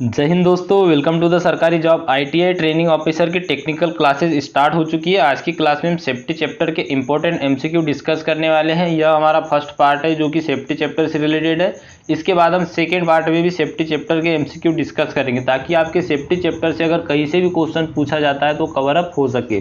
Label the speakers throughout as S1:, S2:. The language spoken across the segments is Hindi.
S1: जय हिंद दोस्तों, वेलकम टू द सरकारी जॉब आईटीआई ट्रेनिंग ऑफिसर की टेक्निकल क्लासेस स्टार्ट हो चुकी है। आज की क्लास में हम सेफ्टी चैप्टर के इंपॉर्टेंट एमसीक्यू डिस्कस करने वाले हैं। यह हमारा फर्स्ट पार्ट है जो कि सेफ्टी चैप्टर से रिलेटेड है। इसके बाद हम सेकेंड पार्ट में भी सेफ्टी चैप्टर के एमसीक्यू डिस्कस करेंगे ताकि आपके सेफ्टी चैप्टर से अगर कहीं से भी क्वेश्चन पूछा जाता है तो कवर अप हो सके।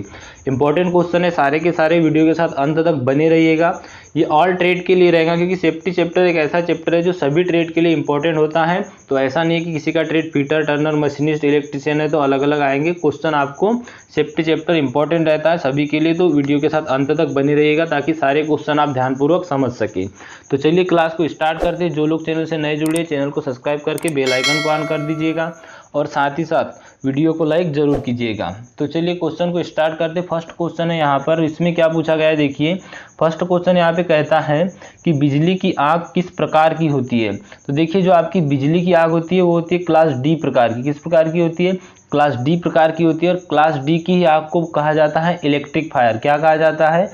S1: इंपॉर्टेंट क्वेश्चन है, सारे के सारे वीडियो के साथ अंत तक बने रहिएगा। ये ऑल ट्रेड के लिए रहेगा क्योंकि सेफ्टी चैप्टर एक ऐसा चैप्टर है जो सभी ट्रेड के लिए इंपॉर्टेंट होता है। तो ऐसा नहीं है कि किसी का trade fitter, Turner, machinist, electrician है तो अलग अलग आएंगे क्वेश्चन। आपको सेफ्टी चैप्टर इंपॉर्टेंट रहता है सभी के लिए, तो वीडियो के साथ अंत तक बने रहिएगा ताकि सारे क्वेश्चन आप ध्यानपूर्वक समझ सके। तो चलिए क्लास को स्टार्ट करते हैं। जो लोग चैनल से नए जुड़े चैनल को सब्सक्राइब करके बेल आइकन को ऑन कर दीजिएगा और साथ ही साथ वीडियो को लाइक जरूर कीजिएगा। तो चलिए क्वेश्चन को स्टार्ट करते। फर्स्ट क्वेश्चन है यहाँ पर, इसमें क्या पूछा गया है देखिए। फर्स्ट क्वेश्चन यहाँ पे कहता है कि बिजली की आग किस प्रकार की होती है। तो देखिए जो आपकी बिजली की आग होती है वो होती है क्लास डी प्रकार की। किस प्रकार की होती है? क्लास डी प्रकार की होती है। और क्लास डी की ही आग को कहा जाता है इलेक्ट्रिक फायर। क्या कहा जाता है?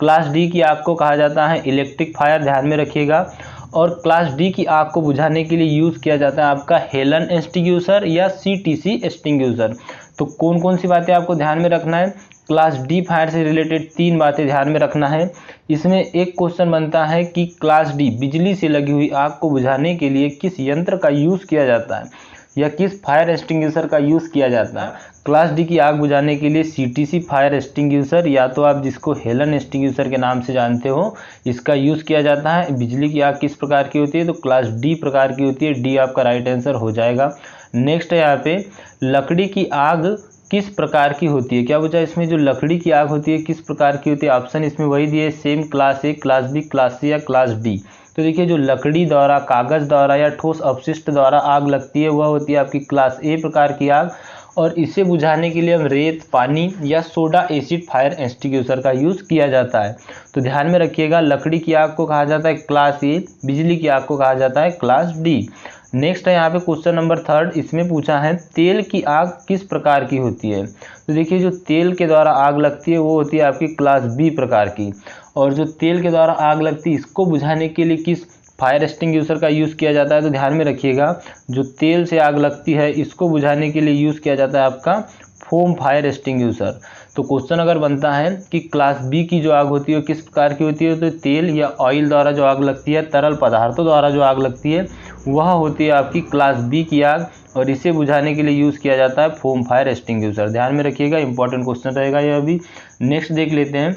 S1: क्लास डी की आग को कहा जाता है इलेक्ट्रिक फायर, ध्यान में रखिएगा। और क्लास डी की आग को बुझाने के लिए यूज़ किया जाता है आपका हेलन एक्सटिंग्विशर या सीटीसी एक्सटिंग्विशर। तो कौन कौन सी बातें आपको ध्यान में रखना है? क्लास डी फायर से रिलेटेड 3 बातें ध्यान में रखना है। इसमें एक क्वेश्चन बनता है कि क्लास डी बिजली से लगी हुई आग को बुझाने के लिए किस यंत्र का यूज़ किया जाता है या किस फायर एक्सटिंग्विशर का यूज़ किया जाता है। क्लास डी की आग बुझाने के लिए सीटीसी फायर एक्सटिंग्विशर या तो आप जिसको हेलन एक्सटिंग्विशर के नाम से जानते हो इसका यूज़ किया जाता है। बिजली की आग किस प्रकार की होती है? तो क्लास डी प्रकार की होती है। डी आपका राइट आंसर हो जाएगा। नेक्स्ट है यहाँ पे, लकड़ी की आग किस प्रकार की होती है। क्या पूछा इसमें? जो लकड़ी की आग होती है किस प्रकार की होती है? ऑप्शन इसमें वही दिए same, class A, class B, class C या क्लास डी। तो देखिए जो लकड़ी द्वारा, कागज द्वारा या ठोस अपशिष्ट द्वारा आग लगती है वह होती है आपकी क्लास ए प्रकार की आग। और इसे बुझाने के लिए हम रेत, पानी या सोडा एसिड फायर एक्सटिंग्विशर का यूज़ किया जाता है। तो ध्यान में रखिएगा, लकड़ी की आग को कहा जाता है क्लास ए, बिजली की आग को कहा जाता है क्लास डी। नेक्स्ट है यहाँ पे क्वेश्चन नंबर 3, इसमें पूछा है तेल की आग किस प्रकार की होती है। तो देखिए जो तेल के द्वारा आग लगती है वो होती है आपकी क्लास बी प्रकार की। और जो तेल के द्वारा आग लगती है इसको बुझाने के लिए किस फायर एक्सटिंग्विशर का यूज़ किया जाता है? तो ध्यान में रखिएगा, जो तेल से आग लगती है इसको बुझाने के लिए यूज़ किया जाता है आपका फोम फायर एक्सटिंग्विशर। तो क्वेश्चन अगर बनता है कि क्लास बी की जो आग होती है किस प्रकार की होती है, तो तेल या ऑयल द्वारा जो आग लगती है, तरल पदार्थों द्वारा जो आग लगती है वह होती है आपकी क्लास बी की आग। और इसे बुझाने के लिए यूज़ किया जाता है फोम फायर एक्सटिंग्विशर। ध्यान में रखिएगा, इंपॉर्टेंट क्वेश्चन रहेगा यह अभी। नेक्स्ट देख लेते हैं,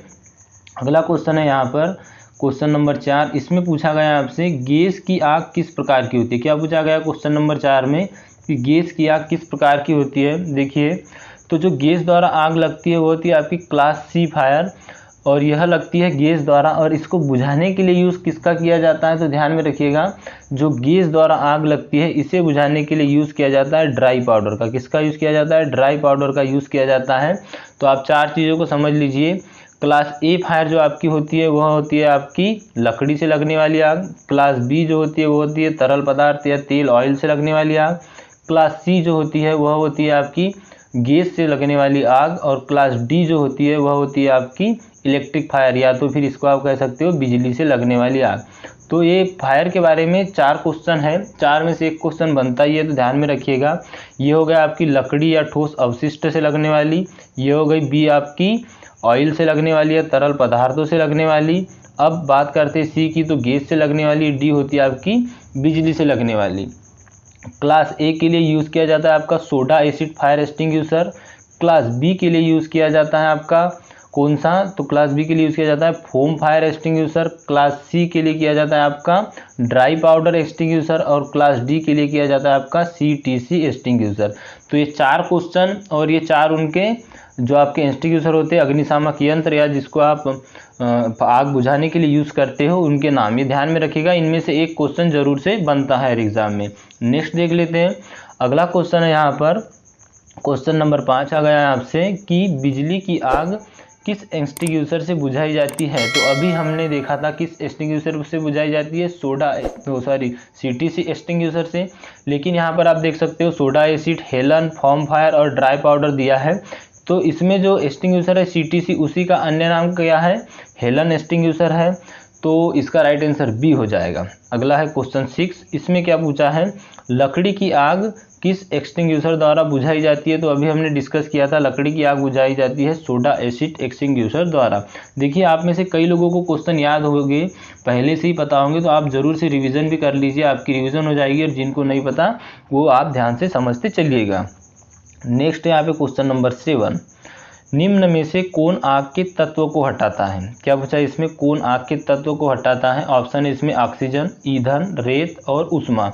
S1: अगला क्वेश्चन है यहाँ पर क्वेश्चन नंबर 4, इसमें पूछा गया आपसे गैस की आग किस प्रकार की होती है। क्या पूछा गया क्वेश्चन नंबर 4 में कि गैस की आग किस प्रकार की होती है। देखिए तो जो गैस द्वारा आग लगती है वो होती है आपकी क्लास सी फायर, और यह लगती है गैस द्वारा। और इसको बुझाने के लिए यूज़ किसका किया जाता है? तो ध्यान में रखिएगा, जो गैस द्वारा आग लगती है इसे बुझाने के लिए यूज़ किया जाता है ड्राई पाउडर का। किसका यूज़ किया जाता है? ड्राई पाउडर का यूज़ किया जाता है। तो आप 4 चीज़ों को समझ लीजिए। क्लास ए फायर जो आपकी होती है वह होती है आपकी लकड़ी से लगने वाली आग। क्लास बी जो होती है वो होती है तरल पदार्थ या तेल, ऑयल से लगने वाली आग। क्लास सी जो होती है वह होती है आपकी गैस से लगने वाली आग। और क्लास डी जो होती है वह होती है आपकी इलेक्ट्रिक फायर, या तो फिर इसको आप कह सकते हो बिजली से लगने वाली आग। तो ये फायर के बारे में 4 क्वेश्चन है, 4 में से एक क्वेश्चन बनता ही है, तो ध्यान में रखिएगा। ये हो गया आपकी लकड़ी या ठोस अवशिष्ट से लगने वाली, ये हो गई बी आपकी ऑयल से लगने वाली है, तरल पदार्थों से लगने वाली। अब बात करते हैं सी की, तो गैस से लगने वाली, डी होती है आपकी बिजली से लगने वाली। क्लास ए के लिए यूज़ किया जाता है आपका soda acid fire extinguisher. Class B के लिए यूज़ किया जाता है आपका कौन सा? तो क्लास बी के लिए यूज़ किया जाता है foam fire extinguisher. Class C के लिए किया जाता है आपका ड्राई पाउडर एक्सटिंग्विशर। और क्लास डी के लिए किया जाता है आपका सीटीसी एक्सटिंग्विशर। तो ये 4 क्वेश्चन, और ये 4 उनके जो आपके एक्सटिंग्विशर होते हैं, अग्निशामक यंत्र या जिसको आप आग बुझाने के लिए यूज़ करते हो, उनके नाम ये ध्यान में रखिएगा। इनमें से एक क्वेश्चन जरूर से बनता है एग्जाम में। नेक्स्ट देख लेते हैं, अगला क्वेश्चन है यहाँ पर क्वेश्चन नंबर 5 आ गया है आपसे कि बिजली की आग किस एक्सटिंग्विशर से बुझाई जाती है। तो अभी हमने देखा था किस एक्सटिंग्विशर से बुझाई जाती है, सीटीसी एक्सटिंग्विशर से। लेकिन यहाँ पर आप देख सकते हो soda acid, Helen, foam fire और ड्राई पाउडर दिया है। तो इसमें जो एक्सटिंग्विशर है सीटीसी, उसी का अन्य नाम क्या है? हेलन एक्सटिंग्विशर है। तो इसका राइट आंसर बी हो जाएगा। अगला है क्वेश्चन 6, इसमें क्या पूछा है, लकड़ी की आग किस एक्सटिंग्यूशर द्वारा बुझाई जाती है? तो अभी हमने डिस्कस किया था, लकड़ी की आग बुझाई जाती है सोडा एसिड एक्सटिंग्यूशर द्वारा। देखिए आप में से कई लोगों को क्वेश्चन याद होंगे, पहले से ही पता होंगे, तो आप ज़रूर से रिवीजन भी कर लीजिए, आपकी रिवीजन हो जाएगी, और जिनको नहीं पता वो आप ध्यान से समझते चलिएगा। नेक्स्ट यहाँ पे क्वेश्चन नंबर 7, निम्न में से कौन आग के तत्व को हटाता है? क्या पूछा है इसमें, कौन आग के तत्व को हटाता है? ऑप्शन है इसमें ऑक्सीजन, ईंधन, रेत और ऊष्मा।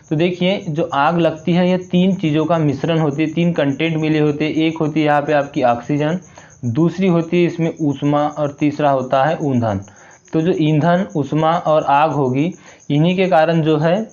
S1: तो देखिए जो आग लगती है यह 3 चीज़ों का मिश्रण होती है, 3 कंटेंट मिले होते हैं। एक होती है यहाँ पे आपकी ऑक्सीजन, दूसरी होती है इसमें ऊष्मा, और तीसरा होता है ईंधन। तो जो ईंधन, ऊष्मा और आग होगी, इन्हीं के कारण जो है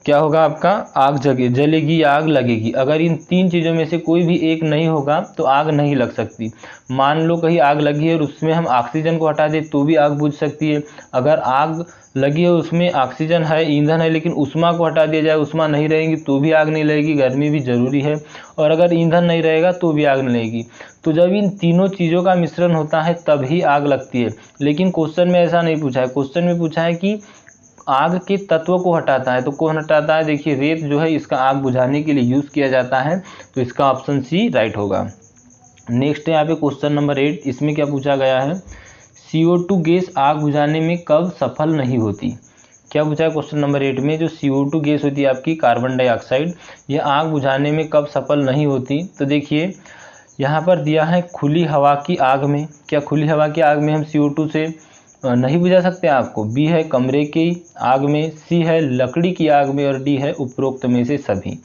S1: क्या होगा, आपका आग जलेगी, आग लगेगी। अगर इन 3 चीज़ों में से कोई भी एक नहीं होगा तो आग नहीं लग सकती। मान लो कहीं आग लगी है और उसमें हम ऑक्सीजन को हटा दें तो भी आग बुझ सकती है। अगर आग लगी है उसमें ऑक्सीजन है, ईंधन है, लेकिन ऊष्मा को हटा दिया जाए, ऊष्मा नहीं रहेगी तो भी आग नहीं लगेगी, गर्मी भी ज़रूरी है। और अगर ईंधन नहीं रहेगा तो भी आग नहीं लगेगी। तो जब इन तीनों चीज़ों का मिश्रण होता है तभी आग लगती है। लेकिन क्वेश्चन में ऐसा नहीं पूछा है, क्वेश्चन में पूछा है कि आग के तत्व को हटाता है। तो कौन हटाता है? देखिए रेत जो है इसका आग बुझाने के लिए यूज़ किया जाता है, तो इसका ऑप्शन सी राइट होगा। नेक्स्ट है यहाँ पे क्वेश्चन नंबर 8, इसमें क्या पूछा गया है, CO2 गैस आग बुझाने में कब सफल नहीं होती? क्या पूछा है क्वेश्चन नंबर 8 में, जो CO2 गैस होती है आपकी, कार्बन डाइऑक्साइड, यह आग बुझाने में कब सफल नहीं होती? तो देखिए यहाँ पर दिया है खुली हवा की आग में। क्या खुली हवा की आग में हम CO2 से नहीं बुझा सकते आग को? बी है कमरे की आग में, सी है लकड़ी की आग में, और डी है उपरोक्त में से सभी।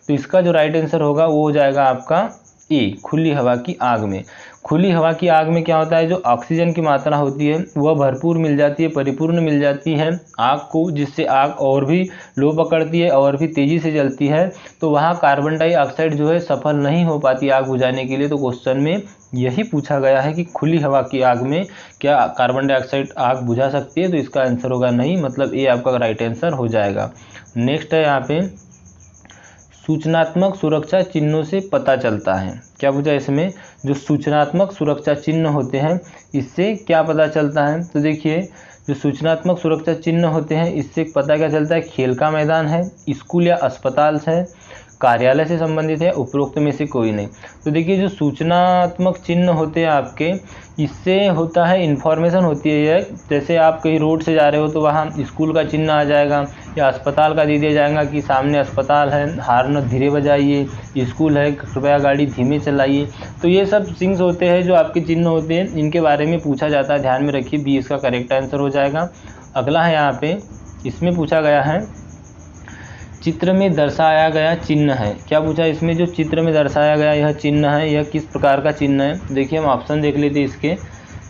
S1: तो इसका जो राइट आंसर होगा वो हो जाएगा आपका ए, खुली हवा की आग में। खुली हवा की आग में क्या होता है, जो ऑक्सीजन की मात्रा होती है वह भरपूर मिल जाती है, परिपूर्ण मिल जाती है आग को, जिससे आग और भी लो पकड़ती है और भी तेज़ी से जलती है। तो वहाँ कार्बन डाइऑक्साइड जो है सफल नहीं हो पाती आग बुझाने के लिए। तो क्वेश्चन में यही पूछा गया है कि खुली हवा की आग में क्या कार्बन डाइऑक्साइड आग बुझा सकती है? तो इसका आंसर होगा नहीं, मतलब ए आपका राइट आंसर हो जाएगा। नेक्स्ट है यहाँ पे, सूचनात्मक सुरक्षा चिन्हों से पता चलता है। क्या पूछा इसमें, जो सूचनात्मक सुरक्षा चिन्ह होते हैं इससे क्या पता चलता है? तो देखिए जो सूचनात्मक सुरक्षा चिन्ह होते हैं इससे पता क्या चलता है, खेल का मैदान है, स्कूल या अस्पताल है, कार्यालय से संबंधित है, उपरोक्त में से कोई नहीं। तो देखिए जो सूचनात्मक चिन्ह होते हैं आपके, इससे होता है इन्फॉर्मेशन होती है यह, जैसे आप कहीं रोड से जा रहे हो तो वहाँ स्कूल का चिन्ह आ जाएगा या अस्पताल का दे दिया जाएगा कि सामने अस्पताल है, हार्न धीरे बजाइए, स्कूल है कृपया गाड़ी धीमे चलाइए। तो ये सब थिंग्स होते हैं जो आपके चिन्ह होते हैं, इनके बारे में पूछा जाता है, ध्यान में रखिए, बी इसका करेक्ट आंसर हो जाएगा। अगला है यहाँ पे, इसमें पूछा गया है चित्र में दर्शाया गया चिन्ह है। क्या पूछा इसमें, जो चित्र में दर्शाया गया यह चिन्ह है यह किस प्रकार का चिन्ह है? देखिए हम ऑप्शन देख लेते हैं इसके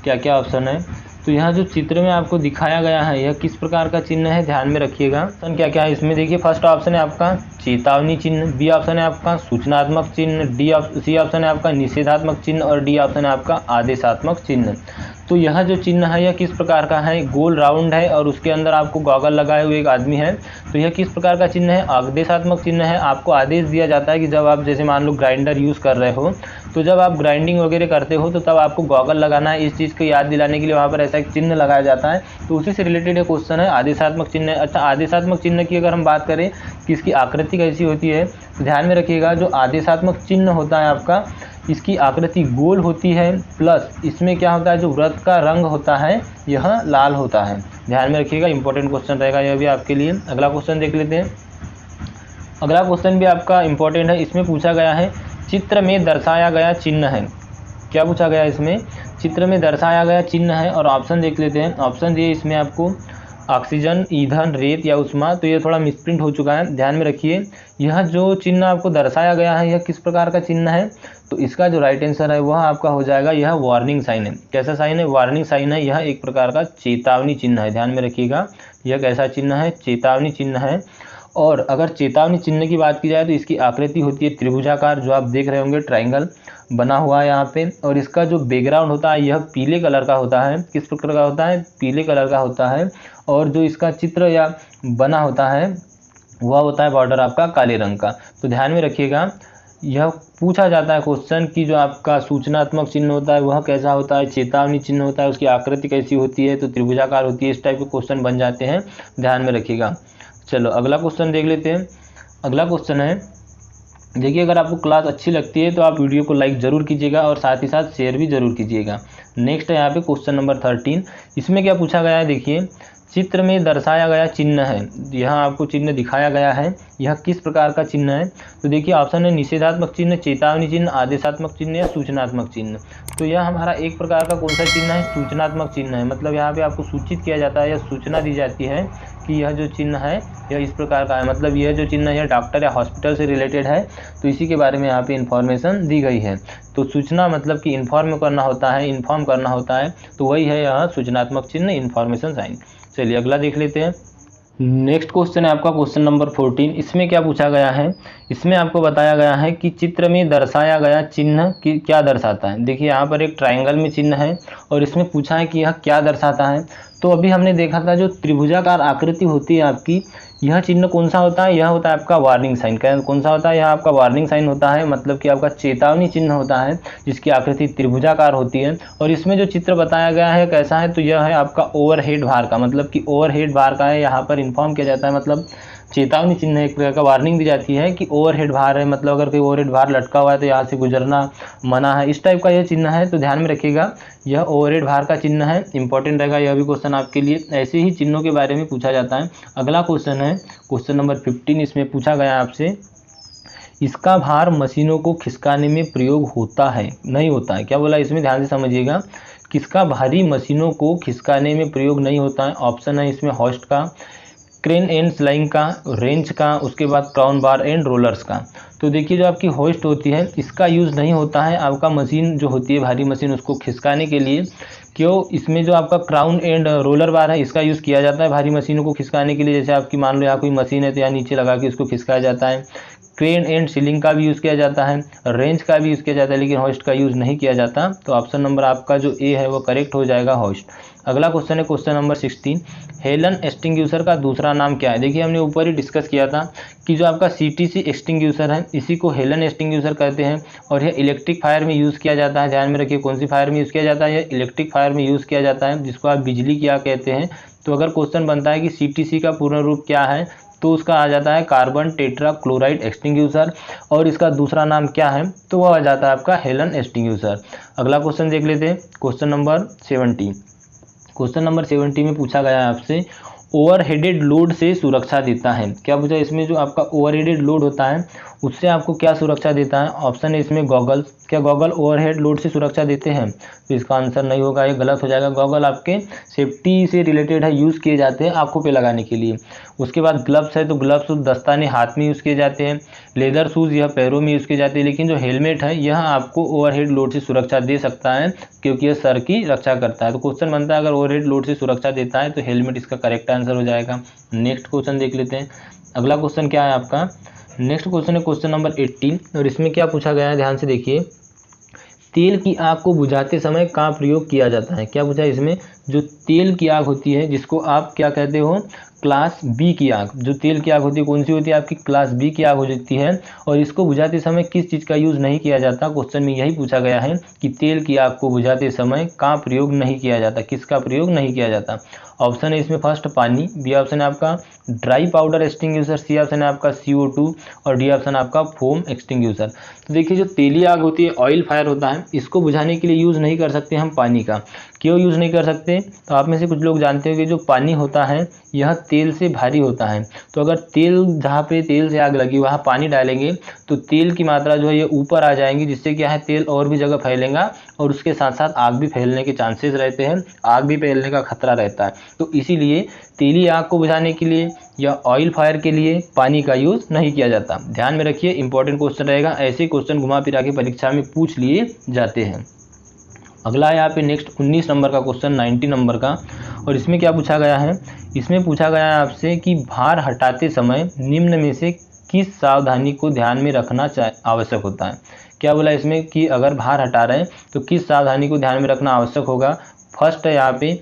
S1: क्या क्या ऑप्शन है। तो यहाँ जो चित्र में आपको दिखाया गया है यह किस प्रकार का चिन्ह है, ध्यान में रखिएगा। ऑप्शन क्या क्या है इसमें, देखिए फर्स्ट ऑप्शन है आपका चेतावनी चिन्ह, बी ऑप्शन है आपका सूचनात्मक चिन्ह, सी ऑप्शन है आपका निषेधात्मक चिन्ह, और डी ऑप्शन है आपका आदेशात्मक चिन्ह। तो यह जो चिन्ह है यह किस प्रकार का है, गोल राउंड है और उसके अंदर आपको गॉगल लगाए हुए एक आदमी है। तो यह किस प्रकार का चिन्ह है, आदेशात्मक चिन्ह है। आपको आदेश दिया जाता है कि जब आप जैसे मान लो ग्राइंडर यूज़ कर रहे हो, तो जब आप ग्राइंडिंग वगैरह करते हो तो तब आपको गॉगल लगाना है, इस चीज़ को याद दिलाने के लिए वहाँ पर ऐसा एक चिन्ह लगाया जाता है। तो उसी से रिलेटेड एक क्वेश्चन है, आदेशात्मक चिन्ह है। अच्छा, आदेशात्मक चिन्ह की अगर हम बात करें कि इसकी आकृति कैसी होती है, तो ध्यान में रखिएगा जो आदेशात्मक चिन्ह होता है आपका, इसकी आकृति गोल होती है, प्लस इसमें क्या होता है, जो वृत्त का रंग होता है यह लाल होता है। ध्यान में रखिएगा, इंपॉर्टेंट क्वेश्चन रहेगा यह भी आपके लिए। अगला क्वेश्चन देख लेते हैं। अगला क्वेश्चन भी आपका इंपॉर्टेंट है। इसमें पूछा गया है चित्र में दर्शाया गया चिन्ह है। क्या पूछा गया इसमें, चित्र में दर्शाया गया चिन्ह है, और ऑप्शन देख लेते हैं। ऑप्शन दिए इसमें आपको ऑक्सीजन, ईंधन, रेत या ऊष्मा। तो ये थोड़ा मिसप्रिंट हो चुका है, ध्यान में रखिए। यह जो चिन्ह आपको दर्शाया गया है यह किस प्रकार का चिन्ह है, तो इसका जो राइट आंसर है वह आपका हो जाएगा यह वार्निंग साइन है। कैसा साइन है, वार्निंग साइन है। यह एक प्रकार का चेतावनी चिन्ह है, ध्यान में रखिएगा। यह कैसा चिन्ह है, चेतावनी चिन्ह है। और अगर चेतावनी चिन्ह की बात की जाए तो इसकी आकृति होती है त्रिभुजाकार, जो आप देख रहे होंगे ट्रायंगल बना हुआ है यहाँ पे। और इसका जो बैकग्राउंड होता है यह पीले कलर का होता है। किस प्रकार का होता है, पीले कलर का होता है। और जो इसका चित्र या बना होता है वह होता है बॉर्डर आपका काले रंग का। तो ध्यान में रखिएगा, यह पूछा जाता है क्वेश्चन कि जो आपका सूचनात्मक चिन्ह होता है वह कैसा होता है, चेतावनी चिन्ह होता है उसकी आकृति कैसी होती है, तो त्रिभुजाकार होती है। इस टाइप के क्वेश्चन बन जाते हैं, ध्यान में रखिएगा। चलो अगला क्वेश्चन देख लेते हैं। अगला क्वेश्चन है देखिए अगर आपको क्लास अच्छी लगती है तो आप वीडियो को लाइक ज़रूर कीजिएगा और साथ ही साथ शेयर भी ज़रूर कीजिएगा। नेक्स्ट है यहाँ पे क्वेश्चन नंबर 13। इसमें क्या पूछा गया है, देखिए चित्र में दर्शाया गया चिन्ह है, यहाँ आपको चिन्ह दिखाया गया है, यह किस प्रकार का चिन्ह है। तो देखिए ऑप्शन है निषेधात्मक चिन्ह, चेतावनी चिन्ह, आदेशात्मक चिन्ह या सूचनात्मक चिन्ह। तो यह हमारा एक प्रकार का कौन सा चिन्ह है, सूचनात्मक चिन्ह है। मतलब यहाँ पे आपको सूचित किया जाता है या सूचना दी जाती है कि यह जो चिन्ह है यह इस प्रकार का है, मतलब यह जो चिन्ह है यह डॉक्टर या हॉस्पिटल से रिलेटेड है, तो इसी के बारे में यहाँ पे इन्फॉर्मेशन दी गई है। तो सूचना मतलब कि इन्फॉर्म करना होता है, तो वही है यह सूचनात्मक चिन्ह, इन्फॉर्मेशन साइन। चलिए अगला देख लेते हैं। नेक्स्ट क्वेश्चन है आपका क्वेश्चन नंबर 14। इसमें क्या पूछा गया है, इसमें आपको बताया गया है कि चित्र में दर्शाया गया चिन्ह की क्या दर्शाता है। देखिए यहाँ पर एक ट्रायंगल में चिन्ह है और इसमें पूछा है कि यह क्या दर्शाता है। तो अभी हमने देखा था जो त्रिभुजाकार आकृति होती है आपकी, यह चिन्ह कौन सा होता है, यह होता है आपका वार्निंग साइन। कौन सा होता है, यह आपका वार्निंग साइन होता है, मतलब कि आपका चेतावनी चिन्ह होता है जिसकी आकृति त्रिभुजाकार होती है। और इसमें जो चित्र बताया गया है कैसा है, तो यह है आपका ओवरहेड भार का, मतलब कि ओवरहेड भार का है, यहाँ पर इन्फॉर्म किया जाता है, मतलब चेतावनी चिन्ह एक प्रकार का वार्निंग दी जाती है कि ओवरहेड भार है, मतलब अगर कोई ओवरहेड भार लटका हुआ है तो यहाँ से गुजरना मना है, इस टाइप का यह चिन्ह है। तो ध्यान में रखिएगा यह ओवरहेड भार का चिन्ह है, इंपॉर्टेंट रहेगा यह भी क्वेश्चन आपके लिए। ऐसे ही चिन्हों के बारे में पूछा जाता है। अगला क्वेश्चन है क्वेश्चन नंबर 15। इसमें पूछा गया आपसे इसका भार मशीनों को खिसकाने में प्रयोग होता है नहीं होता है। क्या बोला इसमें, ध्यान से समझिएगा, किसका भारी मशीनों को खिसकाने में प्रयोग नहीं होता है। ऑप्शन है इसमें हॉस्ट का, क्रेन एंड स्लाइंग का, रेंच का, उसके बाद क्राउन बार एंड रोलर्स का। तो देखिए जो आपकी होस्ट होती है इसका यूज़ नहीं होता है आपका मशीन जो होती है भारी मशीन उसको खिसकाने के लिए। क्यों, इसमें जो आपका क्राउन एंड रोलर बार है इसका यूज़ किया जाता है भारी मशीनों को खिसकाने के लिए। जैसे आपकी मान लो यहाँ कोई मशीन है तो यहाँ नीचे लगा के उसको खिसकाया जाता है। क्रेन एंड सीलिंग का भी यूज़ किया जाता है, रेंज का भी यूज़ किया जाता है, लेकिन होस्ट का यूज़ नहीं किया जाता। तो ऑप्शन नंबर आपका जो ए है वो करेक्ट हो जाएगा, होस्ट। अगला क्वेश्चन है क्वेश्चन नंबर 16। हेलन एक्सटिंग्यूशर का दूसरा नाम क्या है। देखिए हमने ऊपर ही डिस्कस किया था कि जो आपका सीटीसी एक्सटिंग्यूशर है इसी को हेलन एक्सटिंग्यूशर कहते हैं और यह इलेक्ट्रिक फायर में यूज़ किया जाता है। ध्यान में रखिए कौन सी फायर में यूज़ किया जाता है, यह इलेक्ट्रिक फायर में यूज़ किया जाता है, जिसको आप बिजली की आग कहते हैं। तो अगर क्वेश्चन बनता है कि सीटीसी का पूर्ण रूप क्या है, तो उसका आ जाता है कार्बन टेट्रा क्लोराइड एक्सटिंग्यूशर, और इसका दूसरा नाम क्या है, तो वह आ जाता है आपका हेलन एक्सटिंग्यूशर। अगला क्वेश्चन देख लेते हैं क्वेश्चन नंबर 70। क्वेश्चन नंबर 70 में पूछा गया है आपसे ओवरहेडेड लोड से सुरक्षा देता है। क्या पूछा इसमें, जो आपका ओवरहेडेड लोड होता है उससे आपको क्या सुरक्षा देता है। ऑप्शन है इसमें गॉगल्स। क्या गॉगल ओवरहेड लोड से सुरक्षा देते हैं, तो इसका आंसर नहीं होगा, ये गलत हो जाएगा। गॉगल आपके सेफ्टी से रिलेटेड है, यूज़ किए जाते हैं आंखों पे लगाने के लिए। उसके बाद ग्लव्स है, तो ग्लव्स दस्ताने हाथ में यूज़ किए जाते हैं। लेदर शूज़ यह पैरों में यूज़ किए जाते हैं। लेकिन जो हेलमेट है यह आपको ओवरहेड लोड से सुरक्षा दे सकता है क्योंकि यह सर की रक्षा करता है। तो क्वेश्चन बनता है अगर ओवरहेड लोड से सुरक्षा देता है तो हेलमेट इसका करेक्ट आंसर हो जाएगा। नेक्स्ट क्वेश्चन देख लेते हैं। अगला क्वेश्चन क्या है आपका, नेक्स्ट क्वेश्चन है क्वेश्चन नंबर 18 और इसमें क्या पूछा गया है, ध्यान से देखिए। तेल की आग को बुझाते समय का प्रयोग किया जाता है। क्या पूछा इसमें, जो तेल की आग होती है जिसको आप क्या कहते हो, क्लास बी की आग। जो तेल की आग होती है कौन सी होती है आपकी, क्लास बी की आग हो जाती है। और इसको बुझाते समय किस चीज़ का यूज़ नहीं किया जाता। क्वेश्चन में यही पूछा गया है कि तेल की आग को बुझाते समय का प्रयोग नहीं किया जाता, किसका प्रयोग नहीं किया जाता। ऑप्शन है इसमें फर्स्ट पानी, बी ऑप्शन है आपका dry powder extinguisher, C option है आपका CO2 और डी ऑप्शन आपका फोम एक्सटिंग्यूशर। तो देखिए जो तेली आग होती है, ऑयल फायर होता है, इसको बुझाने के लिए यूज़ नहीं कर सकते हम पानी का। क्यों यूज़ नहीं कर सकते, तो आप में से कुछ लोग जानते हो कि जो पानी होता है यह तेल से भारी होता है। तो अगर तेल, जहाँ पे तेल से आग लगी वहाँ पानी डालेंगे तो तेल की मात्रा जो है ये ऊपर आ जाएंगी, जिससे क्या है तेल और भी जगह फैलेगा और उसके साथ साथ आग भी फैलने के चांसेस रहते हैं, आग भी फैलने का खतरा रहता है। तो इसीलिए तेली आग को बुझाने के लिए या ऑयल फायर के लिए पानी का यूज़ नहीं किया जाता। ध्यान में रखिए, इंपॉर्टेंट क्वेश्चन रहेगा, ऐसे क्वेश्चन घुमा फिरा के परीक्षा में पूछ लिए जाते हैं। अगला है यहाँ पे नेक्स्ट 19 नंबर का क्वेश्चन, 90 नंबर का, और इसमें क्या पूछा गया है, इसमें पूछा गया है आपसे कि भार हटाते समय निम्न में से किस सावधानी को ध्यान में रखना आवश्यक होता है। क्या बोला इसमें कि अगर भार हटा रहे हैं तो किस सावधानी को ध्यान में रखना आवश्यक होगा। फर्स्ट है यहाँ पे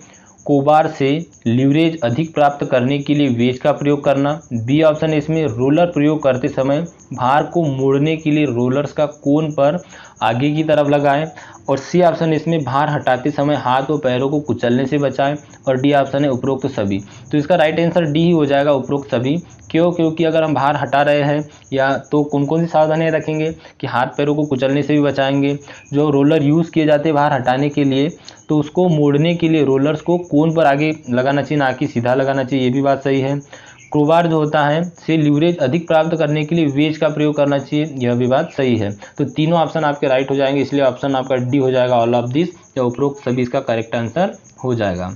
S1: कोबार से लीवरेज अधिक प्राप्त करने के लिए वेज का प्रयोग करना। बी ऑप्शन है इसमें रोलर प्रयोग करते समय भार को मोड़ने के लिए रोलर्स का कोन पर आगे की तरफ लगाएं। और सी ऑप्शन इसमें भार हटाते समय हाथ और पैरों को कुचलने से बचाएं। और डी ऑप्शन है उपरोक्त सभी। तो इसका राइट आंसर डी ही हो जाएगा, उपरोक्त सभी। क्यों? क्योंकि अगर हम भार हटा रहे हैं या तो कौन कौन सी सावधानियां रखेंगे कि हाथ पैरों को कुचलने से भी बचाएंगे। जो रोलर यूज़ किए जाते हैं भार हटाने के लिए, तो उसको मोड़ने के लिए रोलर्स को कोन पर आगे लगाना चाहिए, ना कि सीधा लगाना चाहिए, ये भी बात सही है। क्रोबार जो होता है से लीवरेज अधिक प्राप्त करने के लिए वेज का प्रयोग करना चाहिए, यह भी बात सही है। तो तीनों ऑप्शन आपके राइट हो जाएंगे, इसलिए ऑप्शन आपका डी हो जाएगा, ऑल ऑफ दिस, या उपरोक्त सभी इसका करेक्ट आंसर हो जाएगा।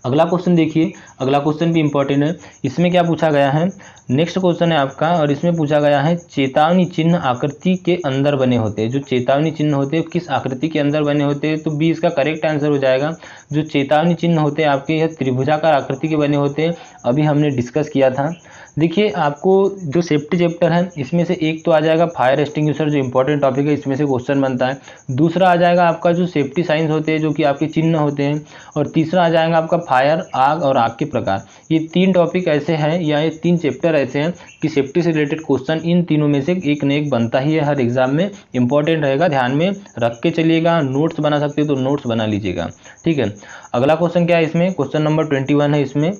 S1: अगला क्वेश्चन देखिए, अगला क्वेश्चन भी इंपॉर्टेंट है। इसमें क्या पूछा गया है, नेक्स्ट क्वेश्चन है आपका, और इसमें पूछा गया है चेतावनी चिन्ह आकृति के अंदर बने होते हैं। जो चेतावनी चिन्ह होते हैं किस आकृति के अंदर बने होते हैं, तो बी इसका करेक्ट आंसर हो जाएगा। जो चेतावनी चिन्ह होते हैं आपके यह त्रिभुजाकार आकृति के बने होते हैं, अभी हमने डिस्कस किया था। देखिए आपको जो सेफ्टी चैप्टर है इसमें से एक तो आ जाएगा फायर एक्सटिंग्विशर, जो इंपॉर्टेंट टॉपिक है, इसमें से क्वेश्चन बनता है। दूसरा आ जाएगा आपका जो सेफ्टी साइंस होते हैं, जो कि आपके चिन्ह होते हैं। और तीसरा आ जाएगा आपका फायर, आग और आग के प्रकार। ये तीन टॉपिक ऐसे हैं या ये तीन चैप्टर ऐसे हैं कि सेफ्टी से रिलेटेड क्वेश्चन इन तीनों में से एक न एक बनता ही है, हर एग्जाम में इंपॉर्टेंट रहेगा, ध्यान में रख के चलिएगा। नोट्स बना सकते हो तो नोट्स बना लीजिएगा, ठीक है। अगला क्वेश्चन क्या है इसमें, क्वेश्चन नंबर 21 है। इसमें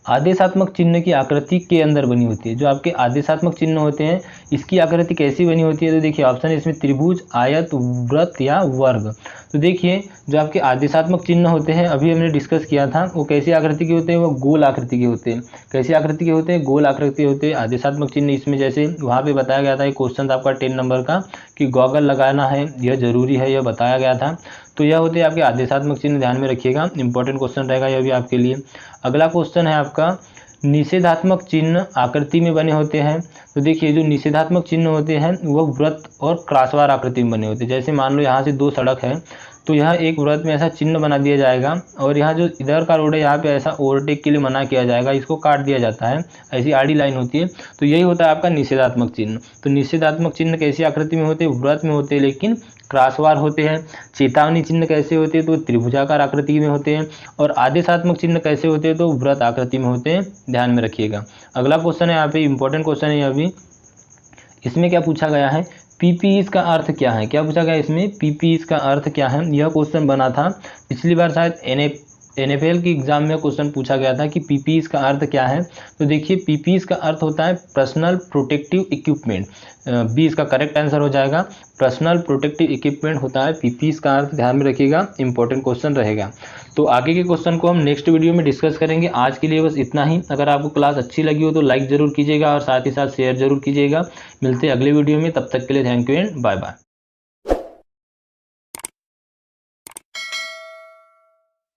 S1: आदेशात्मक चिन्ह की आकृति के अंदर बनी होती है। जो आपके आदेशात्मक चिन्ह होते हैं इसकी आकृति कैसी बनी होती है, तो देखिए ऑप्शन है इसमें त्रिभुज, आयत, वृत्त या वर्ग। तो देखिए जो आपके आदेशात्मक चिन्ह होते हैं अभी हमने डिस्कस किया था, वो कैसी आकृति के होते हैं, वो गोल आकृति के होते हैं। कैसी आकृति के होते हैं, गोल आकृति के होते हैं आदेशात्मक चिन्ह। इसमें जैसे वहाँ पे बताया गया था एक क्वेश्चन था आपका 10 नंबर का कि गॉगल लगाना है, यह जरूरी है, यह बताया गया था। तो यह होते हैं आपके आदेशात्मक चिन्ह, ध्यान में रखिएगा, इंपॉर्टेंट क्वेश्चन रहेगा यह भी आपके लिए। अगला क्वेश्चन है आपका निषेधात्मक चिन्ह आकृति में बने होते हैं। तो देखिए जो निषेधात्मक चिन्ह होते हैं वह वृत्त और क्रॉसवार आकृति में बने होते हैं। जैसे मान लो यहाँ से दो सड़क है, तो यहाँ एक वृत्त में ऐसा चिन्ह बना दिया जाएगा, और यहाँ जो इधर का रोड है यहाँ पे ऐसा ओवरटेक के लिए मना किया जाएगा, इसको काट दिया जाता है, ऐसी आड़ी लाइन होती है। तो यही होता है आपका निषेधात्मक चिन्ह। तो निषेधात्मक चिन्ह कैसी आकृति में होते हैं, वृत्त में होते हैं लेकिन क्रॉसवार होते हैं। चेतावनी चिन्ह कैसे होते हैं, तो त्रिभुजाकार आकृति में होते हैं। और आदेशात्मक चिन्ह कैसे होते हैं, तो वृत्त आकृति में होते हैं, ध्यान में रखिएगा। अगला क्वेश्चन है यहाँ पे इंपॉर्टेंट क्वेश्चन है, अभी इसमें क्या पूछा गया है, पीपीईस का अर्थ क्या है। क्या पूछा गया इसमें, पीपीईस का अर्थ क्या है। यह क्वेश्चन बना था पिछली बार शायद एनएफएल की एग्जाम में क्वेश्चन पूछा गया था कि पीपीईस का अर्थ क्या है। तो देखिए पीपीईस का अर्थ होता है पर्सनल प्रोटेक्टिव इक्विपमेंट। बी इसका करेक्ट आंसर हो जाएगा, पर्सनल प्रोटेक्टिव इक्विपमेंट होता है पीपीईस का अर्थ, ध्यान में रखिएगा, इंपॉर्टेंट क्वेश्चन रहेगा। तो आगे के क्वेश्चन को हम नेक्स्ट वीडियो में डिस्कस करेंगे। आज के लिए बस इतना ही। अगर आपको क्लास अच्छी लगी हो तो लाइक जरूर कीजिएगा और साथ ही साथ शेयर जरूर कीजिएगा। मिलते हैं अगले वीडियो में, तब तक के लिए thank you and bye bye.